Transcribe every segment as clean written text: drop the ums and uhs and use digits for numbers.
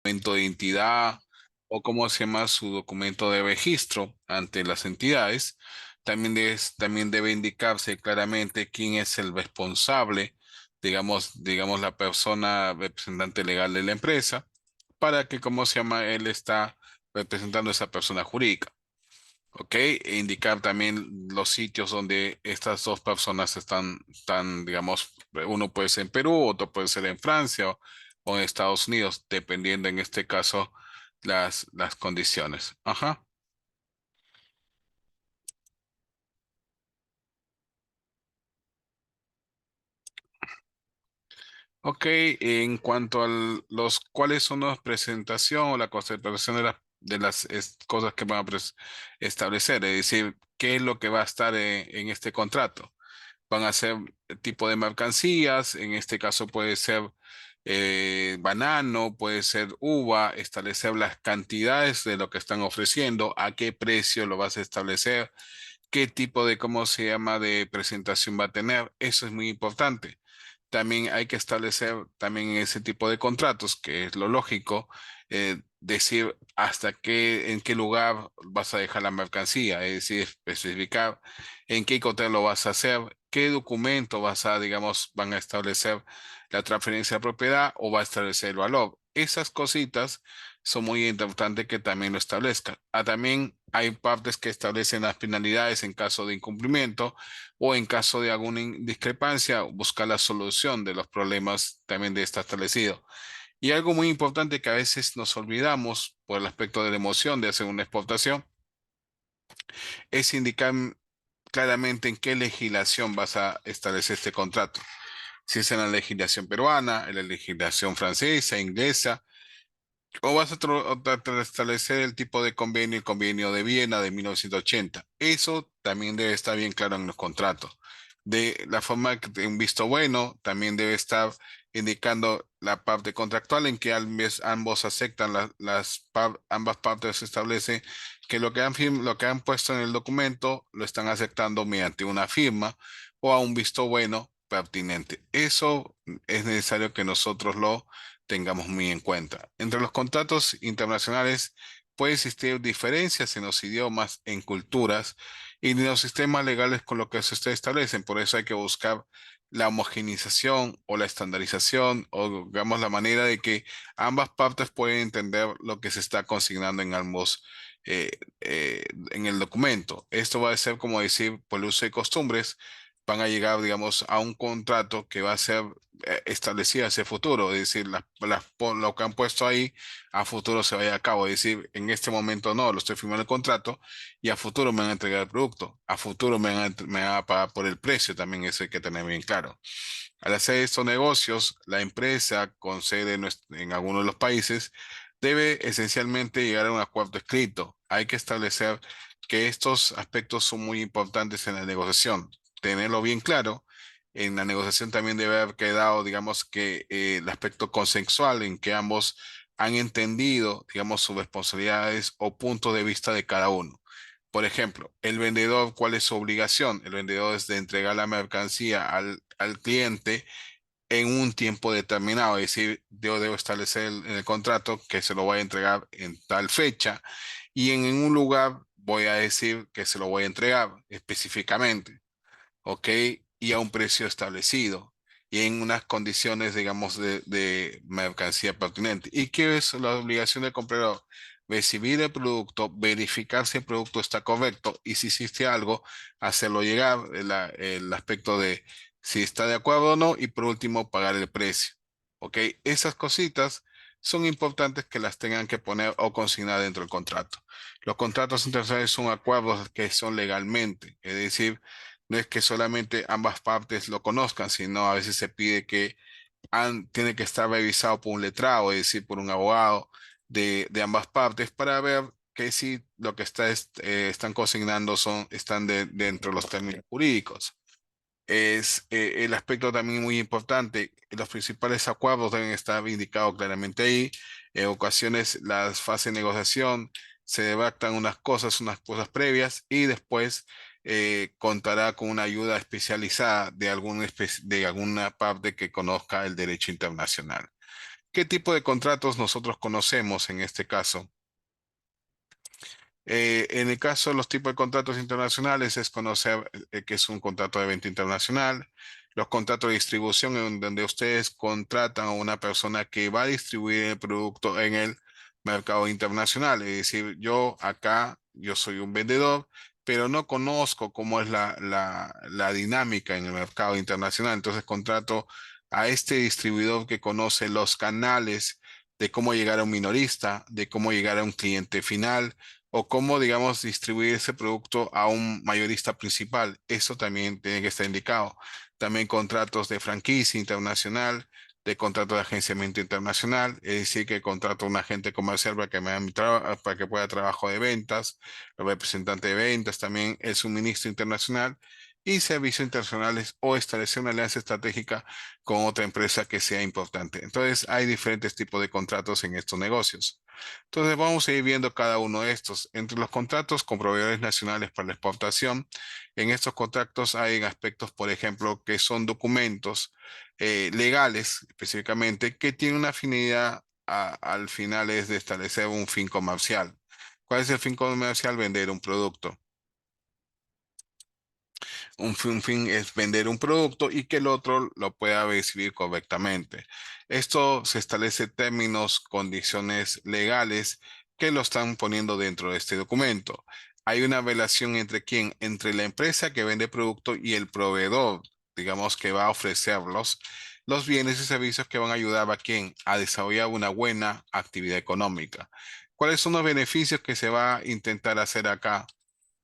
documento de identidad o cómo se llama su documento de registro ante las entidades. También debe indicarse claramente quién es el responsable, digamos la persona representante legal de la empresa, para que, ¿cómo se llama? Él está representando a esa persona jurídica. ¿Ok? E indicar también los sitios donde estas dos personas están, digamos, uno puede ser en Perú, otro puede ser en Francia o en Estados Unidos, dependiendo en este caso las condiciones. Ajá. Ok, en cuanto a los cuáles son las presentación o la concentración de las cosas que van a establecer, es decir, qué es lo que va a estar en este contrato. Van a ser tipo de mercancías, en este caso puede ser banano, puede ser uva, establecer las cantidades de lo que están ofreciendo, a qué precio lo vas a establecer, qué tipo de, ¿cómo se llama?, de presentación va a tener. Eso es muy importante. También hay que establecer también en ese tipo de contratos, que es lo lógico, decir en qué lugar vas a dejar la mercancía, es decir, especificar en qué hotel lo vas a hacer, qué documento van a establecer la transferencia de propiedad o va a establecer el valor. Esas cositas son muy importantes que también lo establezcan. También hay partes que establecen las penalidades en caso de incumplimiento o en caso de alguna discrepancia, buscar la solución de los problemas también de estar establecido. Y algo muy importante que a veces nos olvidamos por el aspecto de la emoción de hacer una exportación es indicar claramente en qué legislación vas a establecer este contrato. Si es en la legislación peruana, en la legislación francesa, inglesa, o vas a tratar de establecer el tipo de convenio, el convenio de Viena de 1980. Eso también debe estar bien claro en los contratos. De la forma que de un visto bueno, también debe estar indicando la parte contractual en que ambos aceptan, ambas partes establecen que lo que han puesto en el documento lo están aceptando mediante una firma o a un visto bueno pertinente. Eso es necesario que nosotros lo tengamos muy en cuenta. Entre los contratos internacionales puede existir diferencias en los idiomas, en culturas y en los sistemas legales con lo que se establecen. Por eso hay que buscar la homogeneización o la estandarización o digamos la manera de que ambas partes pueden entender lo que se está consignando en ambos eh, en el documento. Esto va a ser como decir por el uso de costumbres van a llegar, digamos, a un contrato que va a ser establecido hacia el futuro, es decir, lo que han puesto ahí a futuro se vaya a cabo, es decir, en este momento no, lo estoy firmando el contrato y a futuro me van a entregar el producto, a futuro me van a pagar por el precio, también eso hay que tener bien claro. Al hacer estos negocios, la empresa con sede en algunos de los países debe esencialmente llegar a un acuerdo escrito. Hay que establecer que estos aspectos son muy importantes en la negociación. Tenerlo bien claro. En la negociación también debe haber quedado, digamos, que el aspecto consensual en que ambos han entendido, digamos, sus responsabilidades o puntos de vista de cada uno. Por ejemplo, el vendedor, ¿cuál es su obligación? El vendedor es de entregar la mercancía al cliente en un tiempo determinado, es decir, yo debo establecer en el contrato que se lo voy a entregar en tal fecha y en un lugar voy a decir que se lo voy a entregar específicamente, ¿ok? Y a un precio establecido y en unas condiciones, digamos, de mercancía pertinente. ¿Y qué es la obligación del comprador? Recibir el producto, verificar si el producto está correcto y si existe algo, hacerlo llegar, el aspecto de si está de acuerdo o no y por último, pagar el precio. ¿Ok? Esas cositas son importantes que las tengan que poner o consignar dentro del contrato. Los contratos internacionales son acuerdos que son legalmente, es decir, no es que solamente ambas partes lo conozcan, sino a veces se pide que tiene que estar revisado por un letrado, es decir, por un abogado de ambas partes para ver que si lo que están consignando están dentro de los términos jurídicos. Es el aspecto también muy importante. Los principales acuerdos deben estar indicados claramente ahí. En ocasiones, las fases de negociación se debatan unas cosas previas y después contará con una ayuda especializada de alguna parte que conozca el derecho internacional. ¿Qué tipo de contratos nosotros conocemos en este caso? En el caso de los tipos de contratos internacionales es conocer que es un contrato de venta internacional, los contratos de distribución en donde ustedes contratan a una persona que va a distribuir el producto en el mercado internacional. Es decir, yo acá, yo soy un vendedor, pero no conozco cómo es la dinámica en el mercado internacional. Entonces contrato a este distribuidor que conoce los canales de cómo llegar a un minorista, de cómo llegar a un cliente final o cómo, digamos, distribuir ese producto a un mayorista principal. Eso también tiene que estar indicado. También contratos de franquicia internacional, de contrato de agenciamiento internacional, es decir, que contrato a un agente comercial para que me haga para que pueda trabajo de ventas, el representante de ventas, también el suministro internacional y servicios internacionales o establecer una alianza estratégica con otra empresa que sea importante. Entonces, hay diferentes tipos de contratos en estos negocios. Entonces vamos a ir viendo cada uno de estos. Entre los contratos con proveedores nacionales para la exportación, en estos contratos hay aspectos, por ejemplo, que son documentos legales específicamente que tienen una afinidad al final es de establecer un fin comercial. ¿Cuál es el fin comercial? Vender un producto. Un fin es vender un producto y que el otro lo pueda recibir correctamente. Esto se establece términos, condiciones legales que lo están poniendo dentro de este documento. Hay una relación entre quién, entre la empresa que vende producto y el proveedor, digamos, que va a ofrecerlos los bienes y servicios que van a ayudar a quién a desarrollar una buena actividad económica. ¿Cuáles son los beneficios que se va a intentar hacer acá?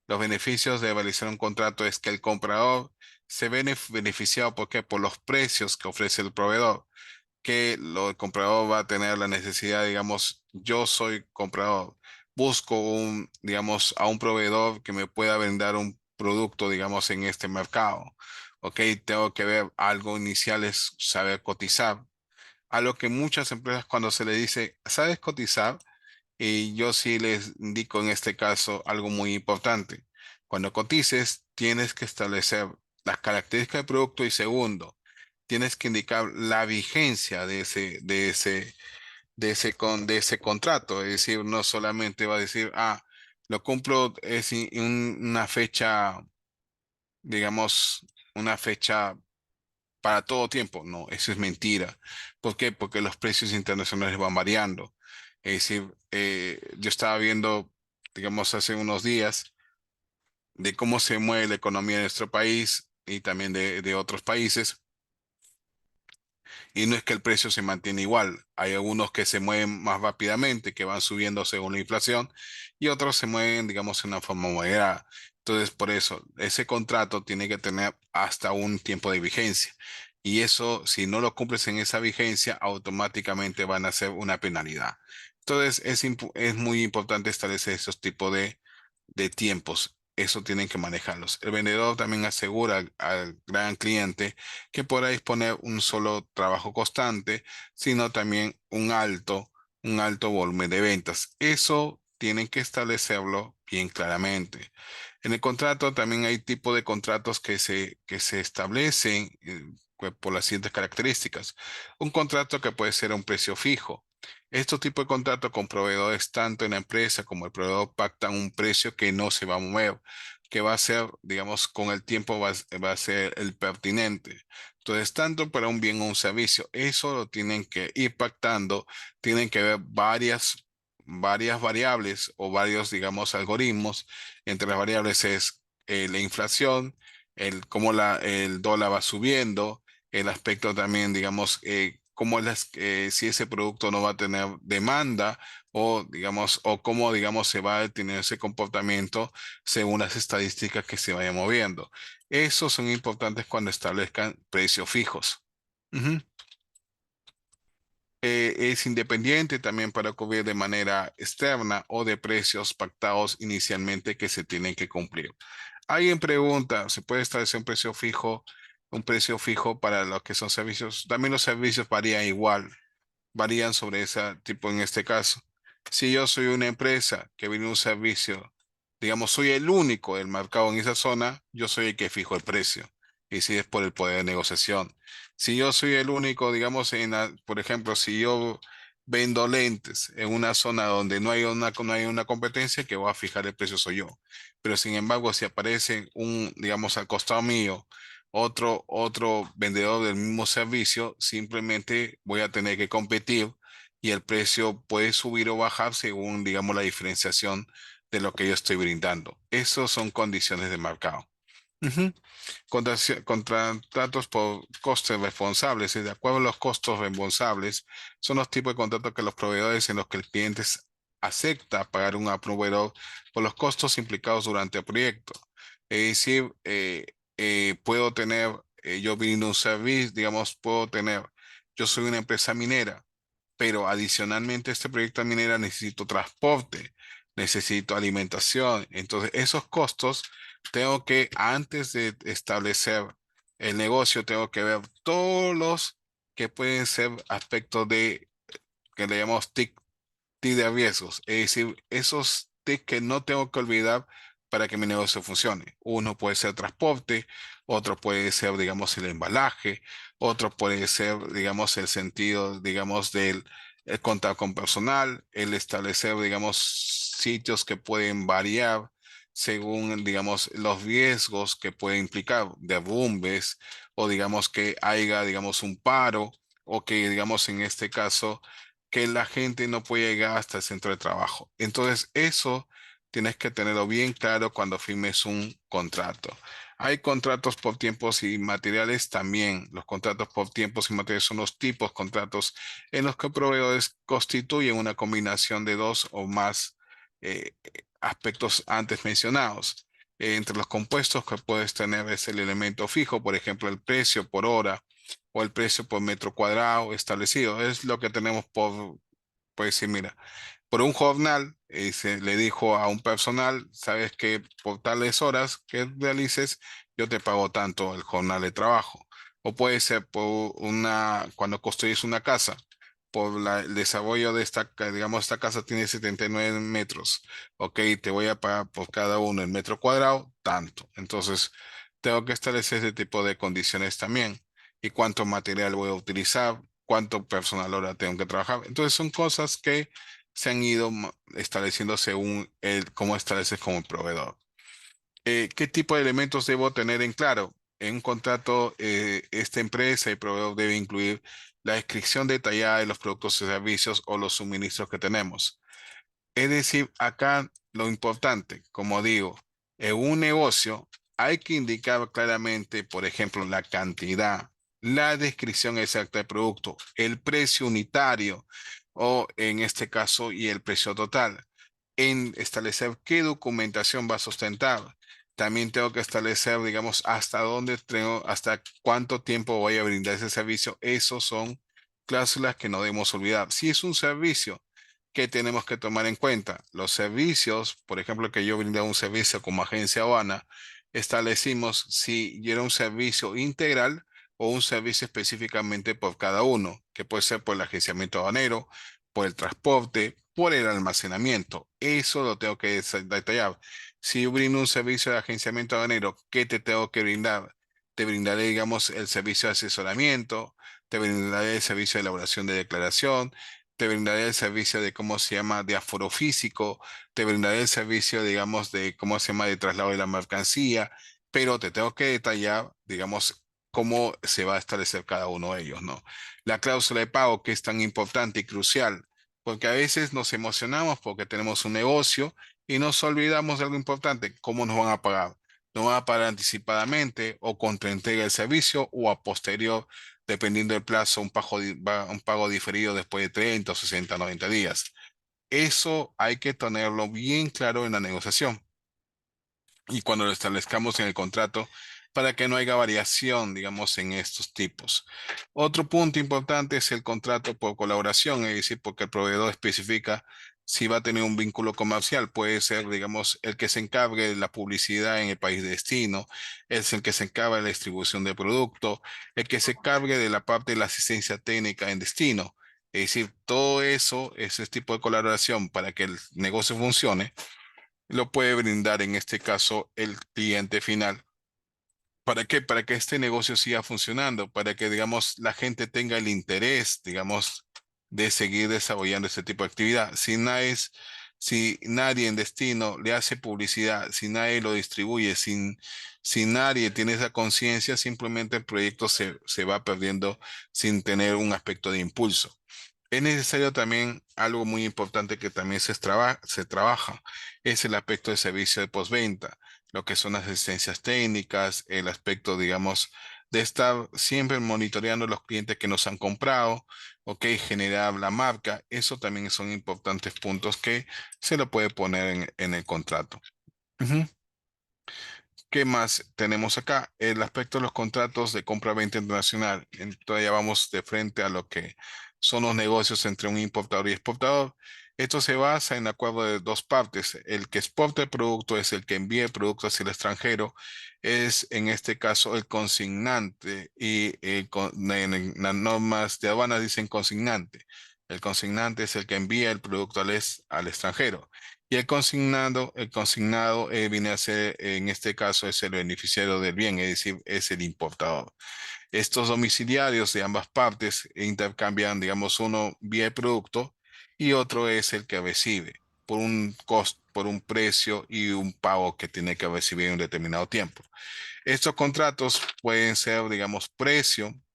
Los beneficios de realizar un contrato es que el comprador se ve beneficiado porque por los precios que ofrece el proveedor, que el comprador va a tener la necesidad, digamos, yo soy comprador, busco digamos, a un proveedor que me pueda vender un producto, digamos, en este mercado. Ok, tengo que ver algo inicial es saber cotizar. A lo que muchas empresas cuando se le dice, ¿sabes cotizar? Y yo sí les indico en este caso algo muy importante. Cuando cotices, tienes que establecer las características del producto y segundo, tienes que indicar la vigencia de ese contrato. Es decir, no solamente va a decir, lo cumplo es una fecha, digamos, una fecha para todo tiempo. No, eso es mentira. ¿Por qué? Porque los precios internacionales van variando. Es decir, yo estaba viendo, digamos, hace unos días de cómo se mueve la economía de nuestro país y también de otros países. Y no es que el precio se mantiene igual. Hay algunos que se mueven más rápidamente, que van subiendo según la inflación, y otros se mueven, digamos, en una forma moderada. Entonces, por eso, ese contrato tiene que tener hasta un tiempo de vigencia. Y eso, si no lo cumples en esa vigencia, automáticamente van a ser una penalidad. Entonces, es muy importante establecer esos tipos de tiempos. Eso tienen que manejarlos. El vendedor también asegura al gran cliente que podrá disponer un solo trabajo constante, sino también un alto volumen de ventas. Eso tienen que establecerlo bien claramente. En el contrato también hay tipo de contratos que se establecen por las siguientes características. Un contrato que puede ser a un precio fijo. Estos tipos de contratos con proveedores, tanto en la empresa como el proveedor, pactan un precio que no se va a mover, que va a ser, digamos, con el tiempo va a ser el pertinente. Entonces, tanto para un bien o un servicio, eso lo tienen que ir pactando, tienen que ver varias variables o varios, digamos, algoritmos. Entre las variables es la inflación, cómo el dólar va subiendo, el aspecto también, digamos, si ese producto no va a tener demanda o, digamos, o cómo, digamos, se va a tener ese comportamiento según las estadísticas que se vayan moviendo. Esos son importantes cuando establezcan precios fijos. Ujú. Es independiente también para cubrir de manera externa o de precios pactados inicialmente que se tienen que cumplir. Alguien pregunta, ¿se puede establecer un precio fijo para lo que son servicios? También los servicios varían igual, varían sobre ese tipo en este caso. Si yo soy una empresa que viene un servicio, digamos, soy el único del mercado en esa zona, yo soy el que fijo el precio. y si es por el poder de negociación. Si yo soy el único, digamos, por ejemplo, si yo vendo lentes en una zona donde no hay una competencia, que va a fijar el precio soy yo. Pero sin embargo, si aparece digamos, al costado mío, otro vendedor del mismo servicio, simplemente voy a tener que competir y el precio puede subir o bajar según, digamos, la diferenciación de lo que yo estoy brindando. Esas son condiciones de mercado. Ujú. Contratos por costes responsables. Y de acuerdo a los costos responsables, son los tipos de contratos que los proveedores en los que el cliente acepta pagar un proveedor por los costos implicados durante el proyecto. Es decir, puedo tener, yo brindo un servicio, digamos, yo soy una empresa minera, pero adicionalmente a este proyecto minera necesito transporte, necesito alimentación. Entonces, esos costos tengo que, antes de establecer el negocio, tengo que ver todos los que pueden ser aspectos que le llamamos de riesgos, es decir, esos tics que no tengo que olvidar para que mi negocio funcione. Uno puede ser transporte, otro puede ser, digamos, el embalaje, otro puede ser, digamos, el sentido, digamos, el contar con personal, el establecer, digamos, sitios que pueden variar según, digamos, los riesgos que puede implicar derrumbes o, digamos, que haya, digamos, un paro o que, digamos, en este caso que la gente no puede llegar hasta el centro de trabajo. Entonces, eso tienes que tenerlo bien claro cuando firmes un contrato. Hay contratos por tiempos y materiales también. Los contratos por tiempos y materiales son los tipos de contratos en los que proveedores constituyen una combinación de dos o más aspectos antes mencionados. Entre los compuestos que puedes tener es el elemento fijo, por ejemplo, el precio por hora o el precio por metro cuadrado establecido. Es lo que tenemos pues sí, mira, por un jornal, se le dijo a un personal, sabes que por tales horas que realices, yo te pago tanto el jornal de trabajo. O puede ser cuando construyes una casa, el desarrollo de digamos, esta casa tiene 79 metros. Ok, te voy a pagar por cada uno el metro cuadrado, tanto. Entonces, tengo que establecer ese tipo de condiciones también. Y cuánto material voy a utilizar, cuánto personal hora tengo que trabajar. Entonces, son cosas que se han ido estableciendo según cómo estableces como proveedor. ¿Qué tipo de elementos debo tener en claro? En un contrato, esta empresa y proveedor debe incluir la descripción detallada de los productos y servicios o los suministros que tenemos. Es decir, acá lo importante, como digo, en un negocio hay que indicar claramente, por ejemplo, la cantidad, la descripción exacta del producto, el precio unitario o en este caso y el precio total. En establecer qué documentación va a sustentar. También tengo que establecer, digamos, hasta cuánto tiempo voy a brindar ese servicio. Esos son cláusulas que no debemos olvidar. Si es un servicio que tenemos que tomar en cuenta. Los servicios, por ejemplo, que yo brindé un servicio como agencia aduana, establecimos si era un servicio integral o un servicio específicamente por cada uno, que puede ser por el agenciamiento aduanero, por el transporte, por el almacenamiento. Eso lo tengo que detallar. Si yo brindo un servicio de agenciamiento aduanero, ¿qué te tengo que brindar? Te brindaré, digamos, el servicio de asesoramiento, te brindaré el servicio de elaboración de declaración, te brindaré el servicio de cómo se llama de aforo físico, te brindaré el servicio, digamos, de cómo se llama de traslado de la mercancía, pero te tengo que detallar, digamos, cómo se va a establecer cada uno de ellos, ¿no? La cláusula de pago que es tan importante y crucial, porque a veces nos emocionamos porque tenemos un negocio y nos olvidamos de algo importante, cómo nos van a pagar. ¿Nos van a pagar anticipadamente o contra entrega del servicio o a posterior, dependiendo del plazo, un pago diferido después de 30, 60, 90 días? Eso hay que tenerlo bien claro en la negociación y cuando lo establezcamos en el contrato para que no haya variación, digamos, en estos tipos. Otro punto importante es el contrato por colaboración, es decir, porque el proveedor especifica si va a tener un vínculo comercial. Puede ser, digamos, el que se encargue de la publicidad en el país de destino, es el que se encarga de la distribución de producto, el que se encargue de la parte de la asistencia técnica en destino. Es decir, todo eso, ese tipo de colaboración para que el negocio funcione lo puede brindar en este caso el cliente final ¿Para qué? Para que este negocio siga funcionando, para que, digamos, la gente tenga el interés, digamos, de seguir desarrollando este tipo de actividad. Si nadie en destino le hace publicidad, si nadie lo distribuye, si nadie tiene esa conciencia, simplemente el proyecto se va perdiendo sin tener un aspecto de impulso. Es necesario también algo muy importante que también se trabaja, es el aspecto de servicio de postventa, lo que son las asistencias técnicas, el aspecto, digamos, de estar siempre monitoreando los clientes que nos han comprado, ok, generar la marca, eso también son importantes puntos que se lo puede poner en el contrato. Ujú. ¿Qué más tenemos acá? El aspecto de los contratos de compra-venta internacional. Entonces ya vamos de frente a lo que son los negocios entre un importador y exportador. Esto se basa en acuerdo de dos partes. El que exporta el producto es el que envía el producto hacia el extranjero. Es en este caso el consignante y en las normas de aduana dicen consignante. El consignante es el que envía el producto al extranjero. Y el consignado viene a ser, en este caso, es el beneficiario del bien, es decir, es el importador. Estos domiciliarios de ambas partes intercambian, digamos, uno vía el producto y otro es el que recibe por un costo, por un precio y un pago que tiene que recibir en un determinado tiempo. Estos contratos pueden ser, digamos,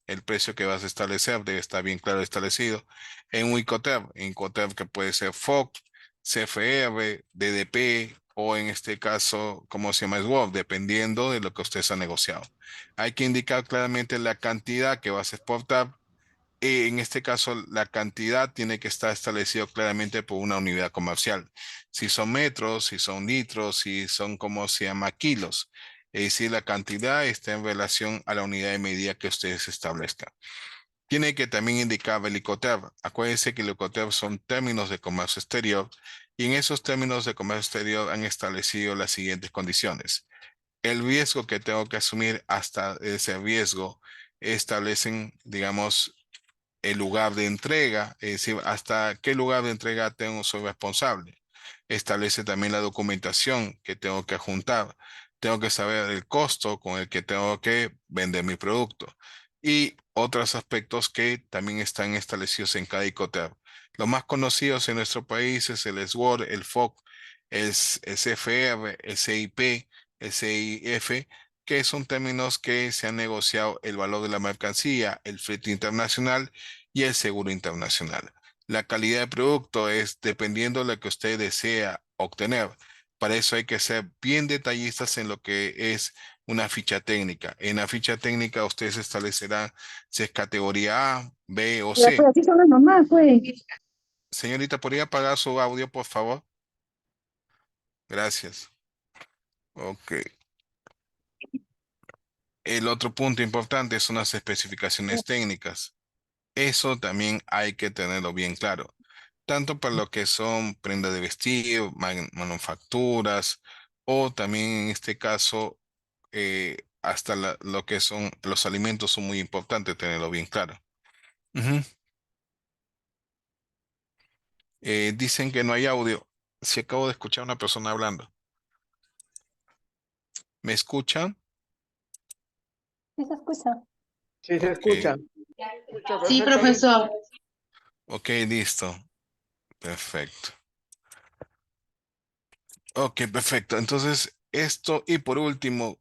el precio que vas a establecer debe estar bien claro establecido en un Incoterm que puede ser FOC, CFR, DDP o en este caso, como se llama SWOT, dependiendo de lo que ustedes han negociado. Hay que indicar claramente la cantidad que vas a exportar. En este caso, la cantidad tiene que estar establecido claramente por una unidad comercial. Si son metros, si son litros, si son como se llama kilos. Es decir, la cantidad está en relación a la unidad de medida que ustedes establezcan. Tiene que también indicar el Icoterm. Acuérdense que el Icoterm son términos de comercio exterior y en esos términos de comercio exterior han establecido las siguientes condiciones. El riesgo que tengo que asumir hasta ese riesgo establecen, digamos, el lugar de entrega, es decir, hasta qué lugar de entrega soy responsable. Establece también la documentación que tengo que juntar. Tengo que saber el costo con el que tengo que vender mi producto. Y otros aspectos que también están establecidos en cada Icoterm. Los más conocidos en nuestro país es el SWOT, el FOC, el CFR, el CIP, el CIF, que son términos que se han negociado el valor de la mercancía, el flete internacional y el seguro internacional. La calidad de producto es dependiendo de lo que usted desea obtener. Para eso hay que ser bien detallistas en lo que es una ficha técnica. En la ficha técnica ustedes establecerán si es categoría A, B o Ya, C. pues así son las mamás, pues. Señorita, ¿podría apagar su audio, por favor? Gracias. Ok. El otro punto importante son las especificaciones técnicas. Eso también hay que tenerlo bien claro, tanto para lo que son prendas de vestir, manufacturas, o también en este caso, hasta lo que son los alimentos son muy importantes tenerlo bien claro. Ujú. Dicen que no hay audio. Si acabo de escuchar a una persona hablando. ¿Me escuchan? Sí se escucha. Sí, se Ok, escucha. Escucha Sí, perfectamente. profesor. ok, listo. Perfecto. Ok, perfecto. Entonces, esto y por último,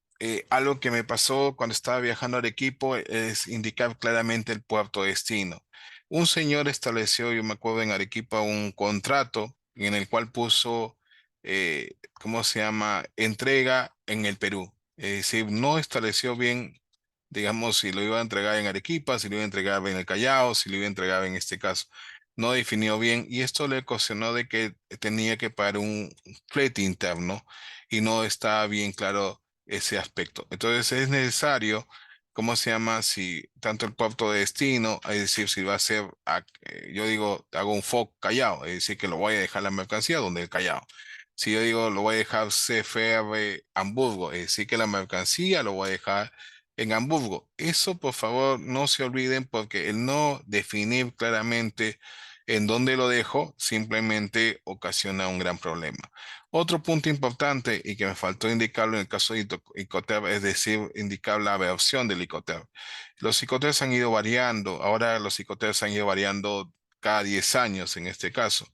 algo que me pasó cuando estaba viajando al equipo es indicar claramente el puerto de destino. Un señor estableció, yo me acuerdo en Arequipa, un contrato en el cual puso, ¿cómo se llama? Entrega en el Perú. Es decir, no estableció bien, digamos, si lo iba a entregar en Arequipa, si lo iba a entregar en el Callao, si lo iba a entregar en este caso. No definió bien y esto le ocasionó de que tenía que pagar un flete interno y no está bien claro ese aspecto. Entonces es necesario, ¿cómo se llama? Si tanto el puerto de destino, es decir, si va a ser, yo digo, hago un FOC Callao, es decir, que lo voy a dejar la mercancía donde el Callao. Si yo digo, lo voy a dejar CFR Hamburgo, es decir, que la mercancía lo voy a dejar en Hamburgo. Eso, por favor, no se olviden porque el no definir claramente en donde lo dejo simplemente ocasiona un gran problema. Otro punto importante y que me faltó indicarlo en el caso de Icotep, es decir, indicar la versión del Icotep. Los Icoteps han ido variando, ahora los Icoteps han ido variando cada 10 años en este caso.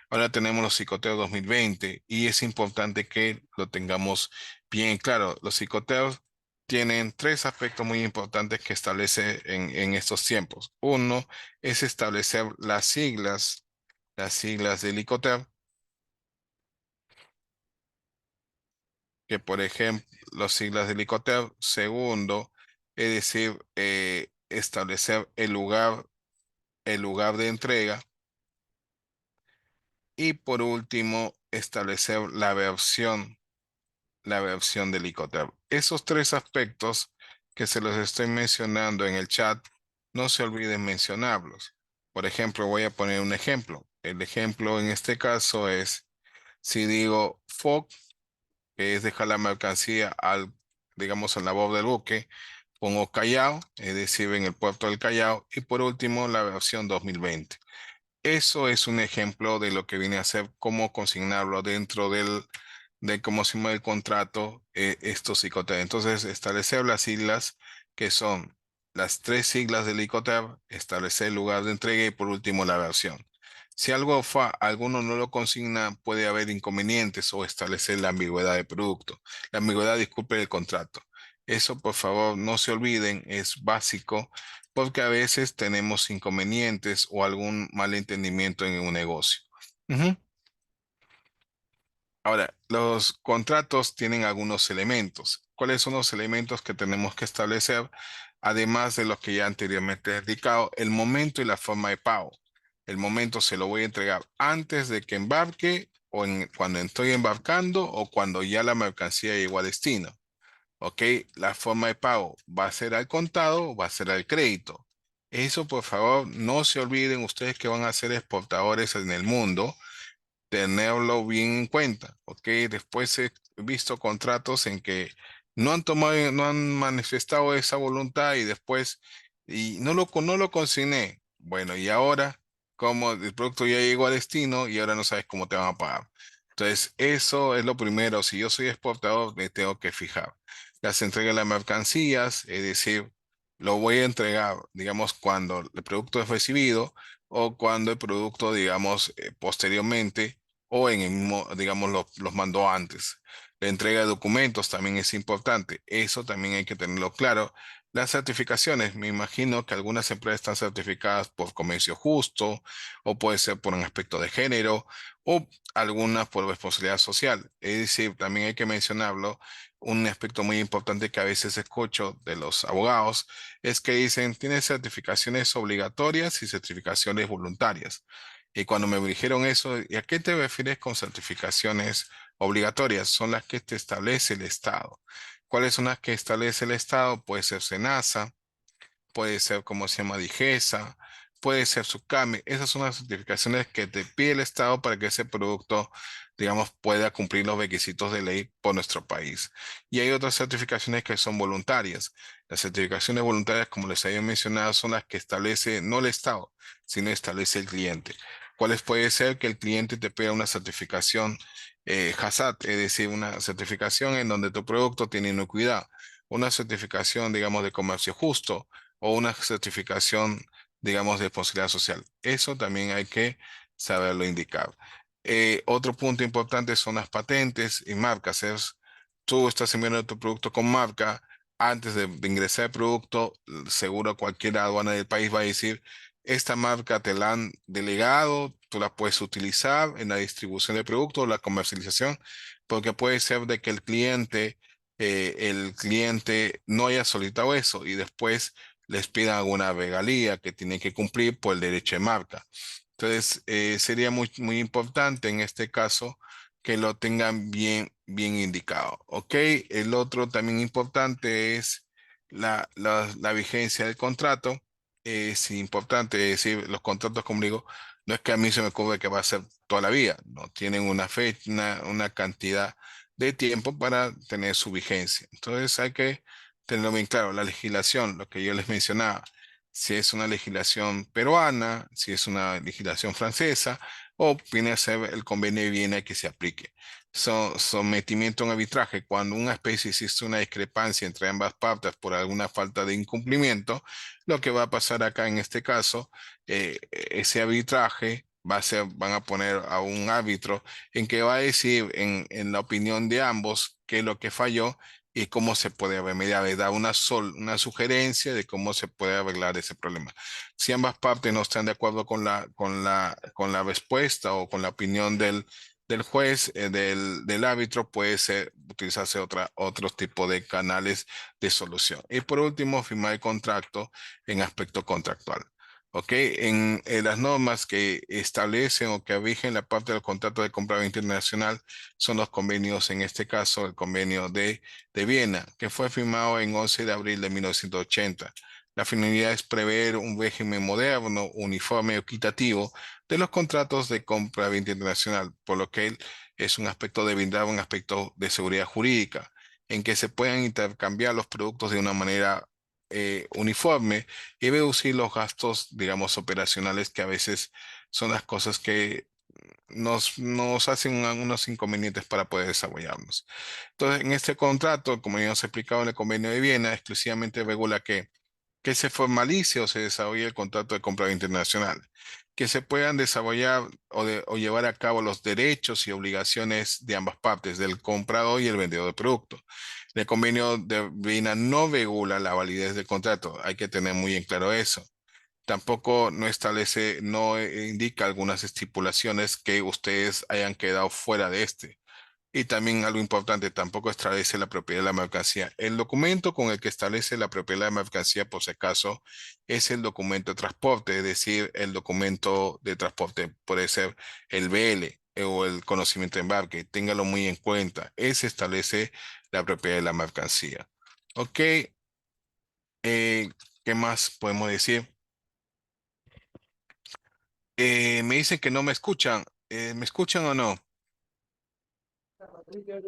Ahora tenemos los Icoteps 2020 y es importante que lo tengamos bien claro. Los Icoteps tienen tres aspectos muy importantes que establece en estos tiempos. Uno es establecer las siglas del ICOTEP, que por ejemplo, las siglas del ICOTEP. Segundo, es decir, establecer el lugar de entrega. Y por último, establecer la versión del ICOTEP. Esos tres aspectos que se los estoy mencionando en el chat, no se olviden mencionarlos. Por ejemplo, voy a poner un ejemplo. El ejemplo en este caso es, si digo FOC, que es dejar la mercancía digamos, en la borda del buque, pongo Callao, es decir, en el puerto del Callao, y por último, la versión 2020. Eso es un ejemplo de lo que viene a ser cómo consignarlo dentro de cómo se mueve el contrato, estos ICOTEP. Entonces, establecer las siglas que son las tres siglas del ICOTEP, establecer el lugar de entrega y por último la versión. Si alguno no lo consigna, puede haber inconvenientes o establecer la ambigüedad de producto. La ambigüedad, disculpe, del contrato. Eso, por favor, no se olviden, es básico porque a veces tenemos inconvenientes o algún malentendimiento en un negocio. Ujú. Ahora, los contratos tienen algunos elementos. ¿Cuáles son los elementos que tenemos que establecer? Además de los que ya anteriormente he indicado, el momento y la forma de pago. El momento se lo voy a entregar antes de que embarque o cuando estoy embarcando o cuando ya la mercancía llegó a destino. ¿Ok? La forma de pago va a ser al contado o va a ser al crédito. Eso, por favor, no se olviden ustedes que van a ser exportadores en el mundo, tenerlo bien en cuenta, ¿ok? Después he visto contratos en que no han tomado, no han manifestado esa voluntad y después, y no lo consigné. Bueno, y ahora, como el producto ya llegó a destino y ahora no sabes cómo te van a pagar. Entonces, eso es lo primero. Si yo soy exportador, me tengo que fijar. Las entregas de las mercancías, es decir, lo voy a entregar, digamos, cuando el producto es recibido o cuando el producto, digamos, posteriormente o en el mismo, digamos, los mandó antes. La entrega de documentos también es importante. Eso también hay que tenerlo claro. Las certificaciones, me imagino que algunas empresas están certificadas por comercio justo, o puede ser por un aspecto de género, o algunas por responsabilidad social. Es decir, también hay que mencionarlo. Un aspecto muy importante que a veces escucho de los abogados es que dicen, tiene certificaciones obligatorias y certificaciones voluntarias. Y cuando me dijeron eso, ¿y a qué te refieres con certificaciones obligatorias? Son las que te establece el Estado. ¿Cuáles son las que establece el Estado? Puede ser SENASA, puede ser como se llama DIGESA, puede ser SUCAMI. Esas son las certificaciones que te pide el Estado para que ese producto, digamos, pueda cumplir los requisitos de ley por nuestro país. Y hay otras certificaciones que son voluntarias. Las certificaciones voluntarias, como les había mencionado, son las que establece no el Estado, sino establece el cliente. ¿Cuáles puede ser que el cliente te pida una certificación HACCP, es decir, una certificación en donde tu producto tiene inocuidad, una certificación, digamos, de comercio justo, o una certificación, digamos, de responsabilidad social? Eso también hay que saberlo indicar. Otro punto importante son las patentes y marcas. Tú estás enviando tu producto con marca, antes de ingresar el producto, seguro cualquier aduana del país va a decir, esta marca te la han delegado, tú la puedes utilizar en la distribución del producto o la comercialización, porque puede ser de que el cliente no haya solicitado eso y después les pidan alguna regalía que tienen que cumplir por el derecho de marca. Entonces, sería muy importante en este caso que lo tengan bien indicado. ¿Ok? El otro también importante es la vigencia del contrato. Es importante decir, los contratos, como digo, no es que a mí se me ocurre que va a ser toda la vida, no tienen una fecha, una cantidad de tiempo para tener su vigencia. Entonces hay que tenerlo bien claro. La legislación, lo que yo les mencionaba, si es una legislación peruana, si es una legislación francesa, o viene a ser el convenio de Viena que se aplique. Sometimiento a un arbitraje, cuando una especie existe una discrepancia entre ambas partes por alguna falta de incumplimiento, lo que va a pasar acá en este caso, ese arbitraje van a poner a un árbitro en que va a decir en la opinión de ambos qué es lo que falló y cómo se puede remediar, da una sugerencia de cómo se puede arreglar ese problema. Si ambas partes no están de acuerdo con la respuesta o con la opinión del juez, del árbitro, puede ser utilizarse otro tipo de canales de solución. Y por último, firmar el contrato en aspecto contractual. ¿Ok? En las normas que establecen o que rigen la parte del contrato de compra internacional son los convenios, en este caso, el convenio de Viena, que fue firmado en 11 de abril de 1980. La finalidad es prever un régimen moderno, uniforme y equitativo de los contratos de compra-venta internacional, por lo que es un aspecto de brindar un aspecto de seguridad jurídica, en que se puedan intercambiar los productos de una manera uniforme y reducir los gastos, digamos, operacionales que a veces son las cosas que nos hacen unos inconvenientes para poder desarrollarnos. Entonces, en este contrato, como ya nos he explicado en el convenio de Viena, exclusivamente regula que se formalice o se desarrolle el contrato de compra internacional, que se puedan desarrollar o llevar a cabo los derechos y obligaciones de ambas partes, del comprador y el vendedor de producto. El convenio de Viena no regula la validez del contrato, hay que tener muy en claro eso. Tampoco no establece, no indica algunas estipulaciones que ustedes hayan quedado fuera de este. Y también algo importante, tampoco establece la propiedad de la mercancía. El documento con el que establece la propiedad de la mercancía, por si acaso, es el documento de transporte, es decir, el documento de transporte puede ser el BL o el conocimiento de embarque. Téngalo muy en cuenta. Ese establece la propiedad de la mercancía. Ok, ¿qué más podemos decir? Me dicen que no me escuchan. ¿Me escuchan o no?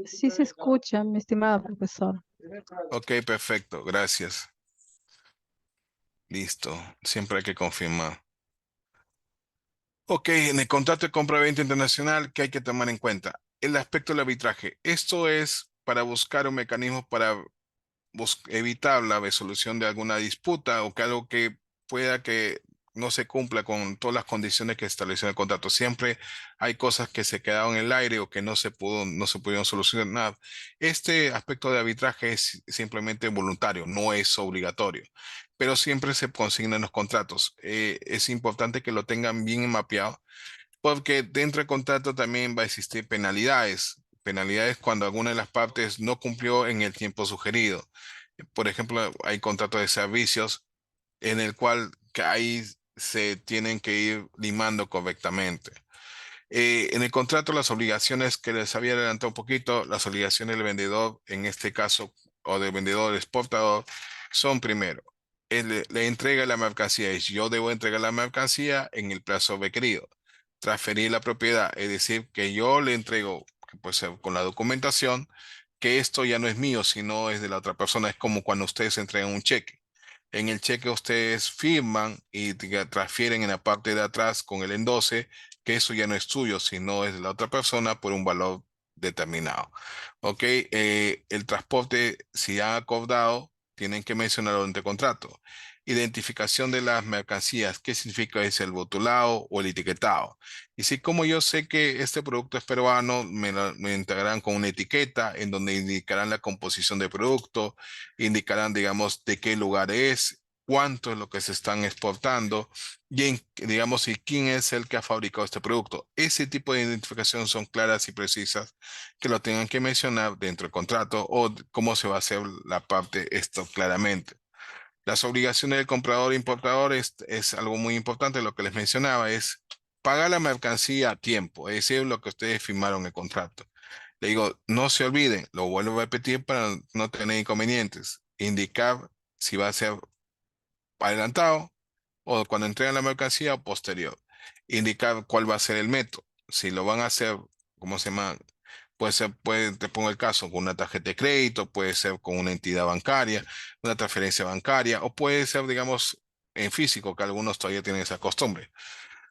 Sí se escucha, mi estimado profesor. Ok, perfecto. Gracias. Listo. Siempre hay que confirmar. Ok, en el contrato de compra-venta internacional, ¿qué hay que tomar en cuenta? El aspecto del arbitraje. Esto es para buscar un mecanismo para evitar la resolución de alguna disputa o que algo que pueda que no se cumpla con todas las condiciones que estableció el contrato. Siempre hay cosas que se quedaron en el aire o que no se pudieron solucionar. Este aspecto de arbitraje es simplemente voluntario, no es obligatorio, pero siempre se consigna en los contratos. Es importante que lo tengan bien mapeado porque dentro del contrato también va a existir penalidades. Penalidades cuando alguna de las partes no cumplió en el tiempo sugerido. Por ejemplo, hay contratos de servicios en el cual que ahí se tienen que ir limando correctamente. En el contrato, las obligaciones que les había adelantado un poquito, las obligaciones del vendedor, en este caso, o del vendedor exportador, son primero, le entrega la mercancía, es yo debo entregar la mercancía en el plazo requerido. Transferir la propiedad, es decir, que yo le entrego, que puede ser con la documentación, que esto ya no es mío, sino es de la otra persona. Es como cuando ustedes entregan un cheque. En el cheque ustedes firman y transfieren en la parte de atrás con el endoce que eso ya no es tuyo, sino es de la otra persona por un valor determinado. Ok, el transporte, si han acordado, tienen que mencionarlo en el contrato. Identificación de las mercancías, ¿qué significa? Es el rotulado o el etiquetado. Y si como yo sé que este producto es peruano, me integrarán con una etiqueta en donde indicarán la composición del producto, indicarán, digamos, de qué lugar es, cuánto es lo que se están exportando y, digamos, y quién es el que ha fabricado este producto. Ese tipo de identificación son claras y precisas que lo tengan que mencionar dentro del contrato o cómo se va a hacer la parte esto claramente. Las obligaciones del comprador e importador es algo muy importante. Lo que les mencionaba es pagar la mercancía a tiempo, es decir, lo que ustedes firmaron en el contrato. Le digo, no se olviden, lo vuelvo a repetir para no tener inconvenientes. Indicar si va a ser adelantado o cuando entregan la mercancía o posterior. Indicar cuál va a ser el método. Si lo van a hacer, ¿cómo se llama? Puede ser, te pongo el caso, con una tarjeta de crédito, puede ser con una entidad bancaria, una transferencia bancaria, o puede ser, digamos, en físico, que algunos todavía tienen esa costumbre.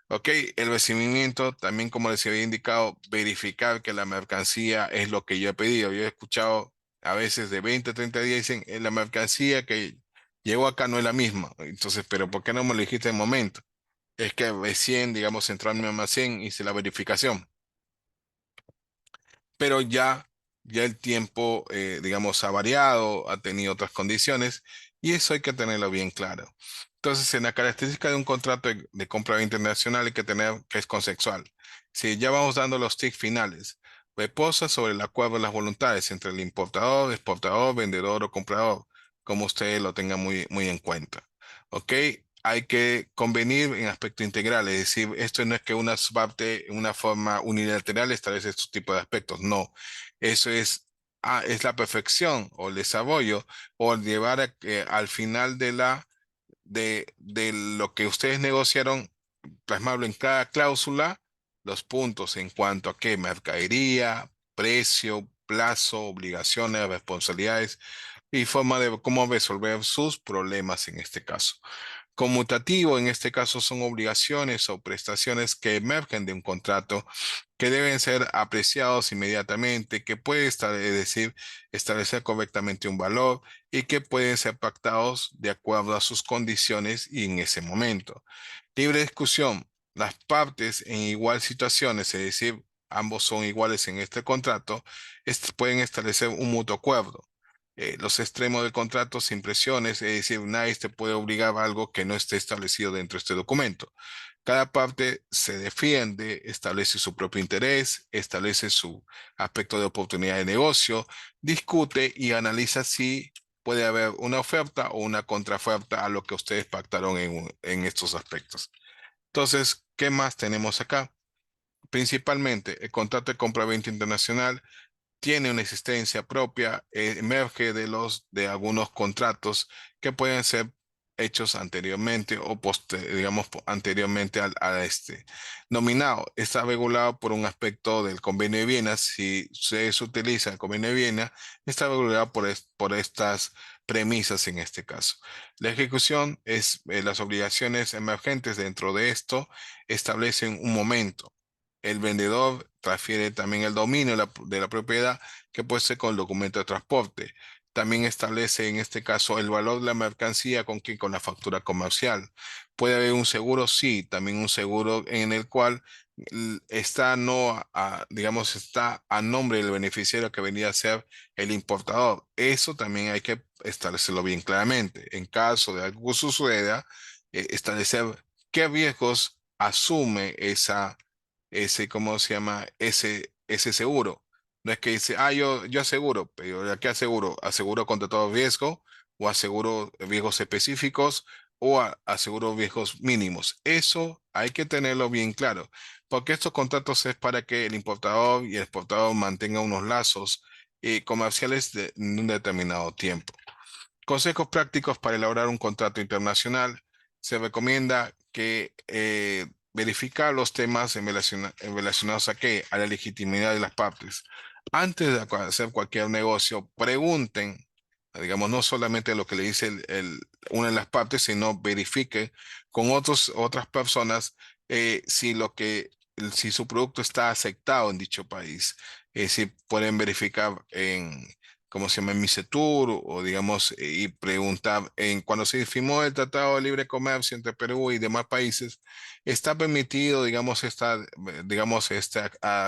Ok, el recibimiento también, como les había indicado, verificar que la mercancía es lo que yo he pedido. Yo he escuchado a veces de 20 a 30 días, dicen, la mercancía que llegó acá no es la misma. Entonces, pero ¿por qué no me lo dijiste en el momento? Es que recién, digamos, entró a mi almacén, hice la verificación, pero ya el tiempo, digamos, ha variado, ha tenido otras condiciones y eso hay que tenerlo bien claro. Entonces, en la característica de un contrato de compra internacional hay que tener que es consensual. Si ya vamos dando los tics finales, reposa sobre el acuerdo de las voluntades entre el importador, exportador, vendedor o comprador, como ustedes lo tengan muy en cuenta. ¿Ok? Hay que convenir en aspecto integral, es decir, esto no es que una parte, una forma unilateral establece estos tipos de aspectos, no. Eso es la perfección o el desarrollo o el llevar al final de lo que ustedes negociaron, plasmarlo en cada cláusula, los puntos en cuanto a qué, mercadería, precio, plazo, obligaciones, responsabilidades y forma de cómo resolver sus problemas en este caso. Conmutativo, en este caso, son obligaciones o prestaciones que emergen de un contrato que deben ser apreciados inmediatamente, que puede estar, es decir, establecer correctamente un valor y que pueden ser pactados de acuerdo a sus condiciones y en ese momento. Libre discusión. Las partes en igual situaciones, es decir, ambos son iguales en este contrato, pueden establecer un mutuo acuerdo. Los extremos del contrato sin presiones, es decir, nadie te puede obligar a algo que no esté establecido dentro de este documento. Cada parte se defiende, establece su propio interés, establece su aspecto de oportunidad de negocio, discute y analiza si puede haber una oferta o una contraoferta a lo que ustedes pactaron en estos aspectos. Entonces, ¿qué más tenemos acá? Principalmente, el contrato de compra-venta internacional tiene una existencia propia, emerge de algunos contratos que pueden ser hechos anteriormente o digamos anteriormente a este nominado. Está regulado por un aspecto del Convenio de Viena. Si se utiliza el Convenio de Viena, está regulado por estas premisas en este caso. La ejecución es las obligaciones emergentes dentro de esto establecen un momento. El vendedor transfiere también el dominio de la propiedad que puede ser con el documento de transporte. También establece en este caso el valor de la mercancía con la factura comercial. Puede haber un seguro, sí, también un seguro en el cual está digamos, está a nombre del beneficiario que venía a ser el importador. Eso también hay que establecerlo bien claramente. En caso de algo suceda, establecer qué riesgos asume ¿cómo se llama? Ese seguro. No es que dice, yo aseguro, pero ¿a qué aseguro? ¿Aseguro contra todo riesgo? ¿O aseguro riesgos específicos? ¿O aseguro riesgos mínimos? Eso hay que tenerlo bien claro, porque estos contratos es para que el importador y el exportador mantengan unos lazos comerciales en un determinado tiempo. Consejos prácticos para elaborar un contrato internacional. Se recomienda que verificar los temas relacionados a qué, a la legitimidad de las partes. Antes de hacer cualquier negocio, pregunten, digamos, no solamente lo que le dice una de las partes, sino verifique con otras personas si su producto está aceptado en dicho país. Si pueden verificar ¿cómo se llama? En Misetur o digamos, y preguntar, cuando se firmó el Tratado de Libre Comercio entre Perú y demás países, ¿está permitido, digamos, esta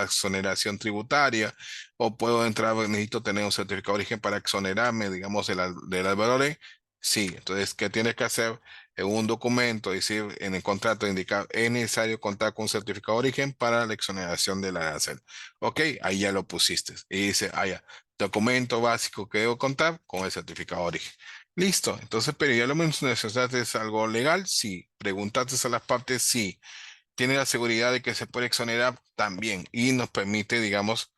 exoneración tributaria? ¿O puedo entrar, necesito tener un certificado de origen para exonerarme, digamos, del valor? Sí, entonces, ¿qué tienes que hacer? En un documento, decir, en el contrato indicar, es necesario contar con un certificado de origen para la exoneración del arancel. Ok, ahí ya lo pusiste. Y dice, ya, documento básico que debo contar con el certificado de origen. Listo. Entonces, pero ya lo mencionaste, ¿es algo legal? Sí. Preguntaste a las partes, sí. Tiene la seguridad de que se puede exonerar también y nos permite, digamos,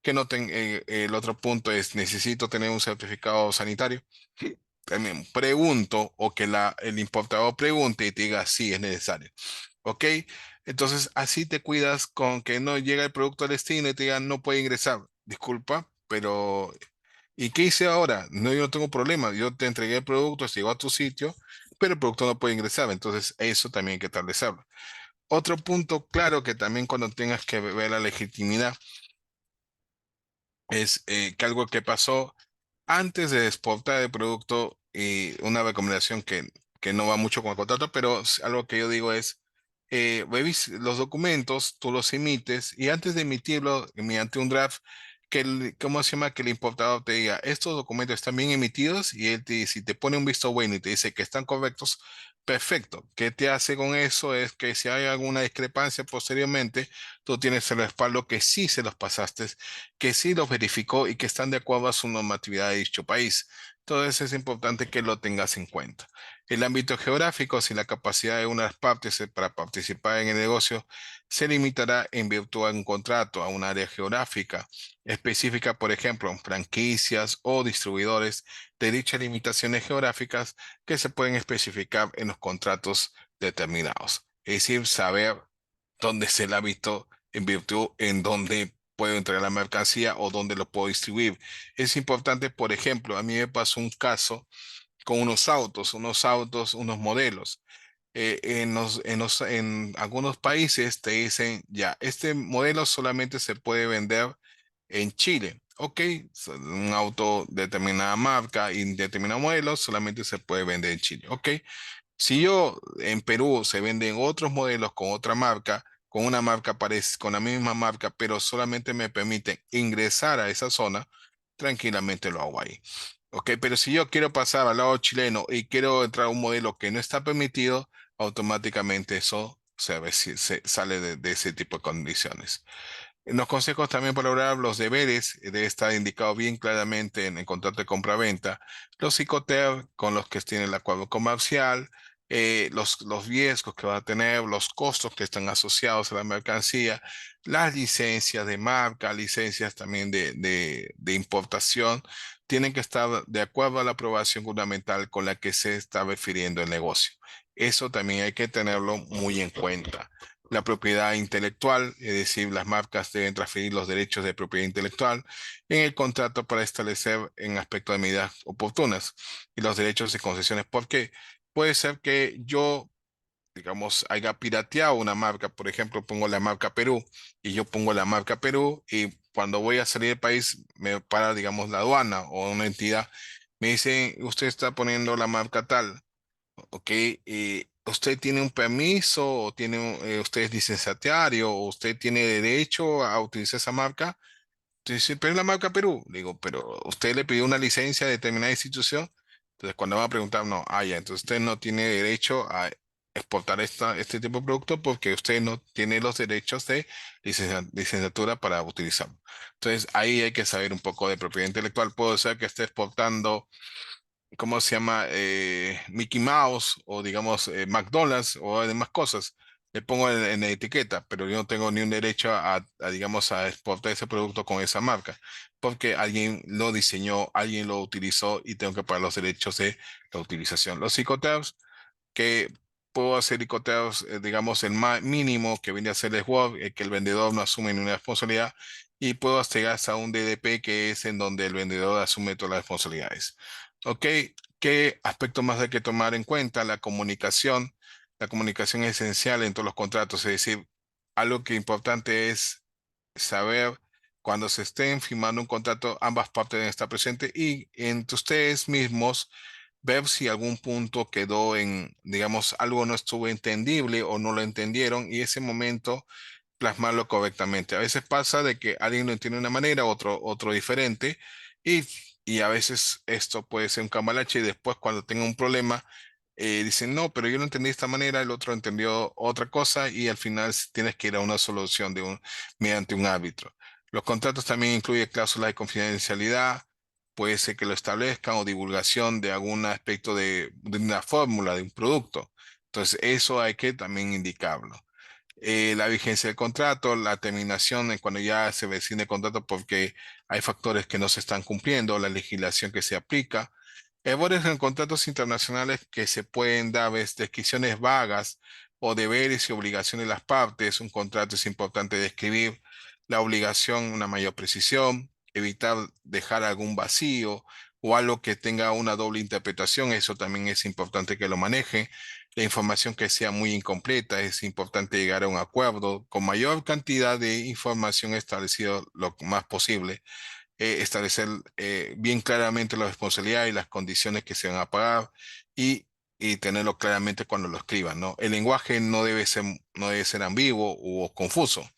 que no el otro punto es, necesito tener un certificado sanitario. También pregunto o que el importador pregunte y te diga, sí, es necesario. ¿Ok? Entonces, así te cuidas con que no llega el producto al destino y te digan, no puede ingresar. Disculpa, pero ¿y qué hice ahora? No, yo no tengo problema. Yo te entregué el producto, llegó a tu sitio pero el producto no puede ingresar, entonces eso también hay que establecerlo. Otro punto claro que también cuando tengas que ver la legitimidad es que algo que pasó antes de exportar el producto, y una recomendación que no va mucho con el contrato, pero algo que yo digo es, los documentos, tú los emites y antes de emitirlo mediante un draft, ¿cómo se llama? Que el importador te diga, estos documentos están bien emitidos y él si te pone un visto bueno y te dice que están correctos, perfecto. ¿Qué te hace con eso? Es que si hay alguna discrepancia posteriormente, tú tienes el respaldo que sí se los pasaste, que sí los verificó y que están de acuerdo a su normatividad de dicho país. Entonces es importante que lo tengas en cuenta. El ámbito geográfico, si la capacidad de unas partes para participar en el negocio se limitará en virtud de un contrato a un área geográfica específica, por ejemplo, franquicias o distribuidores de dichas limitaciones geográficas que se pueden especificar en los contratos determinados. Es decir, saber dónde es el hábito en virtud en dónde puedo entregar la mercancía o dónde lo puedo distribuir. Es importante, por ejemplo, a mí me pasó un caso con unos modelos. En algunos países te dicen, ya, este modelo solamente se puede vender en Chile. Ok, un auto de determinada marca y determinado modelo solamente se puede vender en Chile. Ok, si yo en Perú se venden otros modelos con otra marca, con una marca con la misma marca, pero solamente me permiten ingresar a esa zona, tranquilamente lo hago ahí. Ok, pero si yo quiero pasar al lado chileno y quiero entrar a un modelo que no está permitido, automáticamente eso se sale de ese tipo de condiciones. En los consejos también para lograr los deberes debe estar indicado bien claramente en el contrato de compra-venta, los psicoter con los que tiene el acuerdo comercial, los riesgos que va a tener, los costos que están asociados a la mercancía, las licencias de marca, licencias también de importación, tienen que estar de acuerdo a la aprobación gubernamental con la que se está refiriendo el negocio. Eso también hay que tenerlo muy en cuenta. La propiedad intelectual, es decir, las marcas deben transferir los derechos de propiedad intelectual en el contrato para establecer en aspecto de medidas oportunas y los derechos y concesiones, porque puede ser que yo, digamos, haya pirateado una marca, por ejemplo, pongo la marca Perú y yo pongo la marca Perú y cuando voy a salir del país me para, digamos, la aduana o una entidad, me dice, usted está poniendo la marca tal. Ok, ¿usted tiene un permiso o usted es licenciatario o usted tiene derecho a utilizar esa marca? Dice, pero es la marca Perú. Le digo, pero usted le pidió una licencia a determinada institución. Entonces, cuando va a preguntar, no, ya, entonces usted no tiene derecho a exportar este tipo de producto porque usted no tiene los derechos de licenciatura para utilizarlo. Entonces, ahí hay que saber un poco de propiedad intelectual. Puede ser que esté exportando, ¿cómo se llama? Mickey Mouse o digamos McDonald's o demás cosas. Le pongo en la etiqueta, pero yo no tengo ni un derecho digamos, a exportar ese producto con esa marca, porque alguien lo diseñó, alguien lo utilizó y tengo que pagar los derechos de la utilización. Los psicoteos que puedo hacer icoteos, digamos, el mínimo que viene a ser el SWOT, que el vendedor no asume ninguna responsabilidad, y puedo llegar hasta un DDP, que es en donde el vendedor asume todas las responsabilidades. ¿Ok? ¿Qué aspecto más hay que tomar en cuenta? La comunicación. La comunicación es esencial en todos los contratos, es decir, algo que importante es saber cuando se estén firmando un contrato, ambas partes deben estar presentes y entre ustedes mismos ver si algún punto quedó en, digamos, algo no estuvo entendible o no lo entendieron y ese momento plasmarlo correctamente. A veces pasa de que alguien lo entiende de una manera, otro diferente y, y a veces esto puede ser un cambalache y después cuando tenga un problema dicen, no, pero yo lo entendí de esta manera, el otro entendió otra cosa y al final tienes que ir a una solución mediante un árbitro. Los contratos también incluyen cláusulas de confidencialidad, puede ser que lo establezcan o divulgación de algún aspecto de una fórmula, de un producto. Entonces, eso hay que también indicarlo. La vigencia del contrato, la terminación cuando ya se rescinde el contrato porque hay factores que no se están cumpliendo, la legislación que se aplica. Errores en contratos internacionales que se pueden dar, descripciones vagas o deberes y obligaciones de las partes. Un contrato es importante describir la obligación, una mayor precisión, evitar dejar algún vacío, o algo que tenga una doble interpretación, eso también es importante que lo maneje. La información que sea muy incompleta, es importante llegar a un acuerdo con mayor cantidad de información establecido lo más posible, establecer bien claramente la responsabilidad y las condiciones que se van a pagar y, y tenerlo claramente cuando lo escriban, ¿no? El lenguaje no debe ser ambiguo o confuso.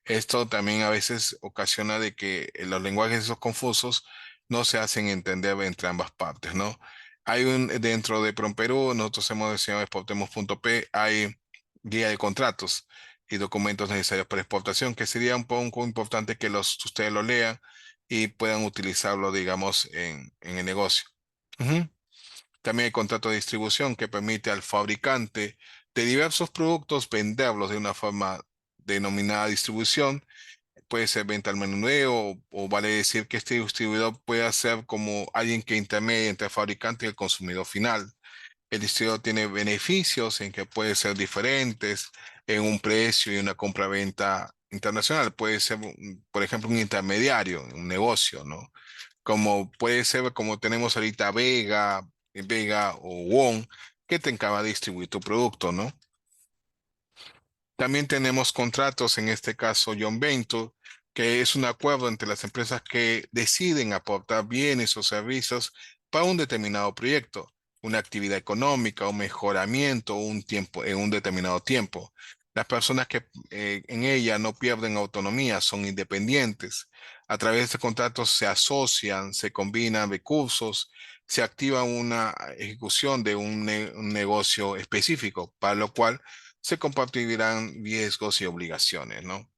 Esto también a veces ocasiona de que los lenguajes esos confusos no se hacen entender entre ambas partes, ¿no? Dentro de PROMPERÚ, nosotros hemos diseñado exportemos.p, hay guía de contratos y documentos necesarios para exportación, que sería un poco importante que ustedes lo lean y puedan utilizarlo, digamos, en el negocio. Ujú. También hay contrato de distribución que permite al fabricante de diversos productos venderlos de una forma denominada distribución. Puede ser venta al menudeo o vale decir que este distribuidor puede ser como alguien que intermedia entre el fabricante y el consumidor final. El distribuidor tiene beneficios en que puede ser diferentes en un precio y una compra-venta internacional. Puede ser, por ejemplo, un intermediario, un negocio, ¿no? Como puede ser como tenemos ahorita Vega o Wong, que te acaba de distribuir tu producto, ¿no? También tenemos contratos, en este caso John Venture, que es un acuerdo entre las empresas que deciden aportar bienes o servicios para un determinado proyecto, una actividad económica, un mejoramiento, un tiempo, en un determinado tiempo. Las personas que en ella no pierden autonomía, son independientes. A través de este contrato se asocian, se combinan recursos, se activa una ejecución de un negocio específico, para lo cual se compartirán riesgos y obligaciones, ¿no?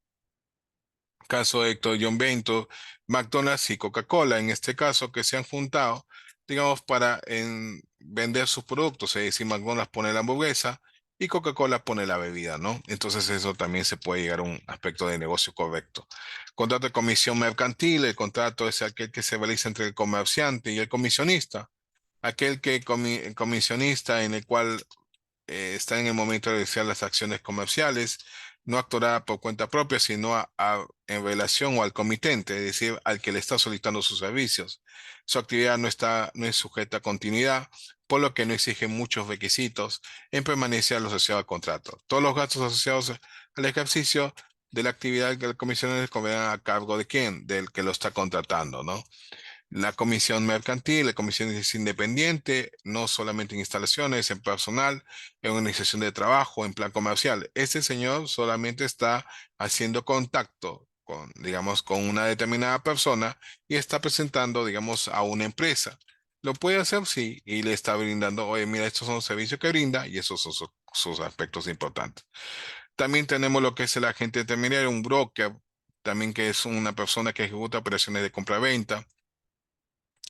Caso de Héctor John Bento, McDonald's y Coca-Cola, en este caso, que se han juntado, digamos, para vender sus productos. Es decir, McDonald's pone la hamburguesa y Coca-Cola pone la bebida, ¿no? Entonces eso también se puede llegar a un aspecto de negocio correcto. Contrato de comisión mercantil, el contrato es aquel que se realiza entre el comerciante y el comisionista. Aquel que comisionista en el cual está en el momento de realizar las acciones comerciales, no actuará por cuenta propia, sino en relación o al comitente, es decir, al que le está solicitando sus servicios. Su actividad no es sujeta a continuidad, por lo que no exige muchos requisitos en permanencia asociado al contrato. Todos los gastos asociados al ejercicio de la actividad que el comisionado convengan a cargo de quién, del que lo está contratando, ¿no? La comisión mercantil, la comisión es independiente, no solamente en instalaciones, en personal, en organización de trabajo, en plan comercial. Este señor solamente está haciendo contacto con, digamos, con una determinada persona y está presentando, digamos, a una empresa. Lo puede hacer, sí, y le está brindando, oye, mira, estos son los servicios que brinda y esos son sus aspectos importantes. También tenemos lo que es el agente intermediario, un broker, también que es una persona que ejecuta operaciones de compra-venta